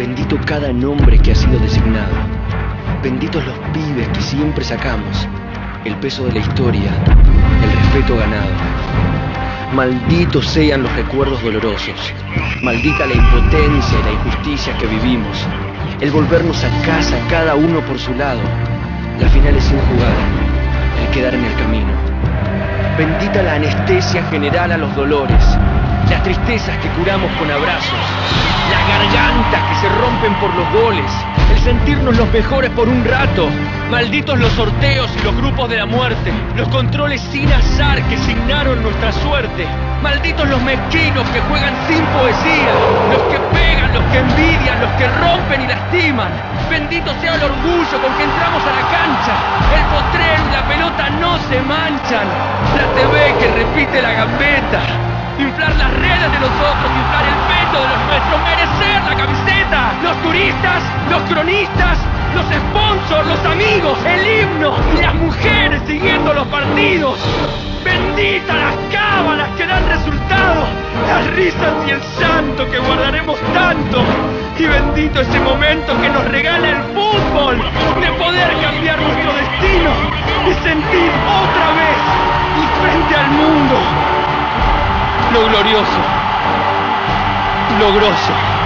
Bendito cada nombre que ha sido designado. Benditos los pibes que siempre sacamos. El peso de la historia, el respeto ganado. Malditos sean los recuerdos dolorosos. Maldita la impotencia y la injusticia que vivimos. El volvernos a casa cada uno por su lado. Las finales sin jugar, el quedar en el camino. Bendita la anestesia general a los dolores. Las tristezas que curamos con abrazos. Las gargantas que se rompen por los goles. El sentirnos los mejores por un rato. Malditos los sorteos y los grupos de la muerte. Los controles sin azar que signaron nuestra suerte. Malditos los mezquinos que juegan sin poesía. Los que pegan, los que envidian, los que rompen y lastiman. Bendito sea el orgullo con que entramos a la cancha. El potrero y la pelota no se manchan. La TV que repite la gambeta. Inflar las redes de los otros, inflar el pecho de los nuestros, merecer la camiseta. Los turistas, los cronistas, los sponsors, los amigos, el himno y las mujeres siguiendo los partidos. Bendita las cábalas que dan resultado, las risas y el llanto que guardaremos tanto. Y bendito ese momento que nos regala el fútbol, de poder cambiar nuestro destino y sentir otra vez y frente al mundo lo glorioso, lo grosso.